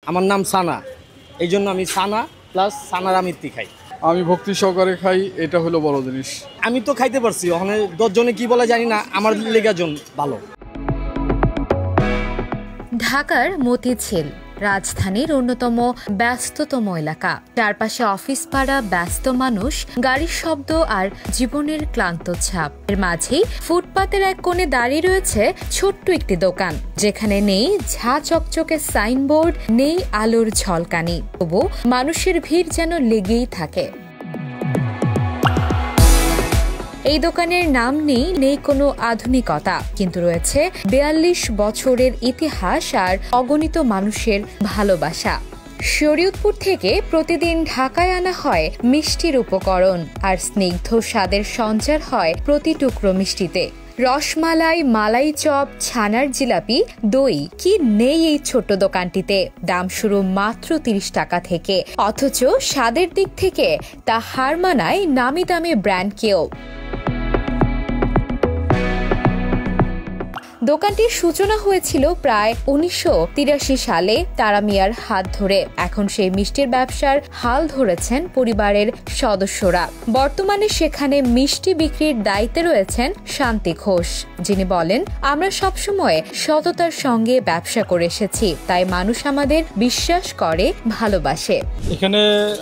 আমার নাম সানা, এই জন্য আমি সানা প্লাস সানার আমিত্তি খাই। আমি ভক্তি সহকারে খাই, এটা হলো বড় জিনিস। আমি তো খাইতে পারছি, ওখানে 10 জনে কি বলে জানি না, আমার লেগাজন ভালো। ঢাকার মতিঝিল রাজধানীর অন্যতম ব্যস্ততম এলাকা। চারপাশে অফিস পাড়া, ব্যস্ত মানুষ, গাড়ির শব্দ আর জীবনের ক্লান্ত ছাপ। এর মাঝেই ফুটপাতের এক কোণে দাঁড়িয়ে রয়েছে ছোট্ট একটি দোকান, যেখানে নেই ঝা চকচকে সাইনবোর্ড, নেই আলোর ঝলকানি, তবু মানুষের ভিড় যেন লেগেই থাকে। এই দোকানের নাম নেই কোনো আধুনিকতা, কিন্তু রয়েছে 42 বছরের ইতিহাস আর অগণিত মানুষের ভালোবাসা। শরীয়তপুর থেকে প্রতিদিন ঢাকায় আনা হয় মিষ্টির উপকরণ, আর স্নিগ্ধ স্বাদের সঞ্চার হয় প্রতি টুকরো মিষ্টিতে। রসমালাই, মালাই চপ, ছানার জিলাপি, দই, কি নেই এই ছোট্ট দোকানটিতে। দাম শুরু মাত্র 30 টাকা থেকে, অথচ স্বাদের দিক থেকে তা হার মানায় নামি দামি ব্র্যান্ডকেও। দোকানটির সূচনা হয়েছিল প্রায় 1983 সালে তারা মিয়ার হাত ধরে। এখন সেই মিষ্টির ব্যবসার হাল ধরেছেন পরিবারের সদস্যরা। বর্তমানে সেখানে মিষ্টি বিক্রির দায়িত্বে রয়েছেন শান্তি ঘোষ, যিনি বলেন, আমরা সবসময় সততার সঙ্গে ব্যবসা করে এসেছি, তাই মানুষ আমাদের বিশ্বাস করে, ভালোবাসে। এখানে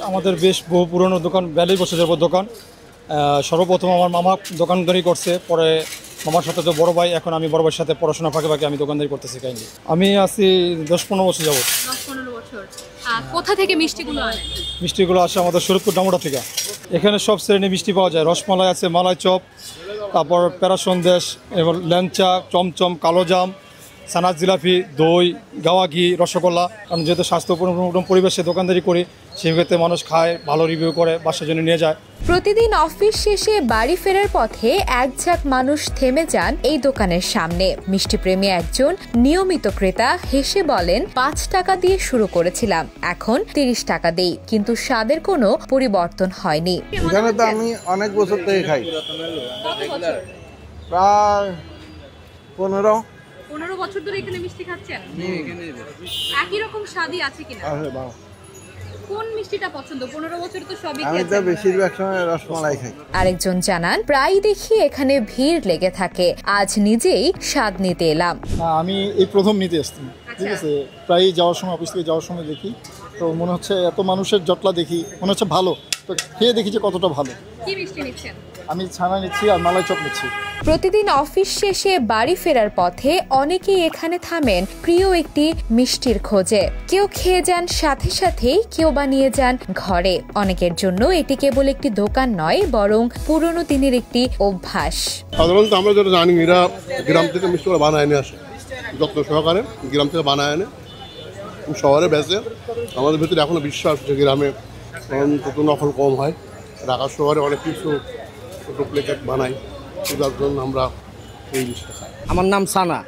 আমাদের বেশ বহু পুরনো দোকান, 42 বছর যাবত দোকান। সর্বপ্রথম আমার মামা দোকানদারি করছে, পরে মামার সাথে তো বড় ভাই, এখন আমি বড় ভাইয়ের সাথে পড়াশোনা ফাঁকে ফাঁকে আমি দোকানদারি করতেছি। কাইন্ডলি আমি আছি 10-15 বছর যাবত। 10-15 বছর। কোথা থেকে মিষ্টিগুলো আনেন? মিষ্টিগুলো আসে আমাদের শরীয়তপুর ডামুডা থেকে। এখানে সব শ্রেণীর মিষ্টি পাওয়া যায়। রসমালাই আছে, মালাই চপ, তারপর প্যারা সন্দেশ, এবং ল্যাংচা, চমচম, কালোজাম, ছানার জিলাপি, দই, গাওয়া ঘি, রসগোল্লা। কারণ যেহেতু স্বাস্থ্যপূর্ণ পরিবেশে দোকানদারি করি, সেই ক্ষেত্রে মানুষ খায়, ভালো রিভিউ করে, বাসার জন্য নিয়ে যায়। প্রতিদিন অফিস শেষে বাড়ি ফেরার পথে এক ঝাঁক মানুষ থেমে যান এই দোকানের সামনে। মিষ্টিপ্রেমী একজন নিয়মিত ক্রেতা হেসে বলেন, 5 টাকা দিয়ে শুরু করেছিলাম, এখন 30 টাকা দেই, কিন্তু স্বাদের কোনো পরিবর্তন হয়নি। এখানে তো আমি অনেক বছর থেকে খাই, প্রায় 15 বছর ধরে এখানে মিষ্টি খাচ্ছেন। একই রকম স্বাদই আছে কিনা? কোন মিষ্টিটা পছন্দ? 15 বছর তো সবই খেয়েছেন। আমি তো বেশিরভাগ সময় রসমালাই খাই। আরেকজন জানান, প্রায় দেখি এখানে ভিড় লেগে থাকে, আজ নিজেই স্বাদ নিতে এলাম। আমি এই প্রথম নিতে এসেছি, ঠিক আছে। প্রায় যাওয়ার সময়, অফিস থেকে যাওয়ার সময় দেখি, তো মনে হচ্ছে এত মানুষের জটলা দেখি, মনে হচ্ছে ভালো, তো খেয়ে দেখি যে কতটা ভালো। কি মিষ্টি নিচ্ছেন? আমি ছানা নিচ্ছি আর মালাই চপ নিচ্ছি। প্রতিদিন অফিস শেষে বাড়ি ফেরার পথে অনেকেই এখানে থামেন প্রিয় একটি মিষ্টির খোঁজে। কেউ খেয়ে যান সাথে সাথেই, কেউ বানিয়ে যান ঘরে। অনেকের জন্য এটি কেবল একটি দোকান নয়, বরং পুরনো দিনের একটি অভ্যাস। সাধারণত আমরা যেটা জানি, এরা গ্রাম থেকে মিষ্টিগুলো বানায় নিয়ে আসে, যত্ন সহকারে গ্রাম থেকে বানায় আনে, শহরে বেচে। আমাদের ভিতরে এখনো বিশ্বাস যে গ্রামে অন্তত নকল কম হয়। ঢাকা শহরে অনেক কিছু ডুপ্লিকেট বানাই, যার জন্য আমরা এই জিনিসটা খাই। আমার নাম সানা,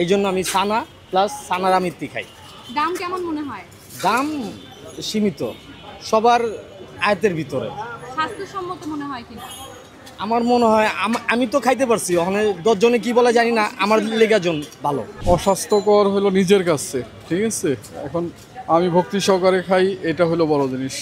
এই জন্য আমি সানা প্লাস সানার আমিত্তি খাই। দাম কেমন মনে হয়? দাম সীমিত, সবার আয়তের ভিতরে। স্বাস্থ্যসম্মত মনে হয় কিনা? আমার মনে হয়, আমি তো খাইতে পারছি, ওখানে 10 জনে কি বলে জানি না, আমার লেগাজন ভালো। অস্বাস্থ্যকর হলো নিজের কাছে, ঠিক আছে। এখন আমি ভক্তি সহকারে খাই, এটা হলো বড় জিনিস।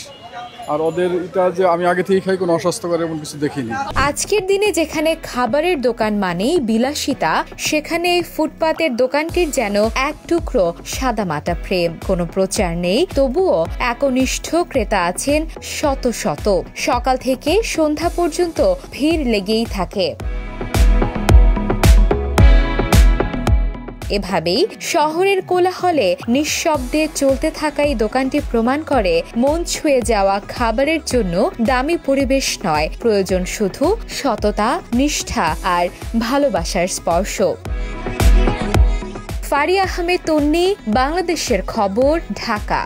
আর ওদের এটা যে আমি আগে থেকে খাই, কোনো অস্বাস্থ্যকর এমন কিছু দেখিনি। আজকের দিনে যেখানে খাবারের দোকান মানেই বিলাসিতা, সেখানে এই ফুটপাতের দোকানটির যেন এক টুকরো সাদামাটা প্রেম। কোনো প্রচার নেই, তবুও একনিষ্ঠ ক্রেতা আছেন শত শত। সকাল থেকে সন্ধ্যা পর্যন্ত ভিড় লেগেই থাকে। এভাবেই শহরের কোলাহলে নিঃশব্দে চলতে থাকা এই দোকানটি প্রমাণ করে, মন ছুঁয়ে যাওয়া খাবারের জন্য দামি পরিবেশ নয়, প্রয়োজন শুধু সততা, নিষ্ঠা আর ভালোবাসার স্পর্শ। ফারিয়া আহমেদ তন্নি, বাংলাদেশের খবর, ঢাকা।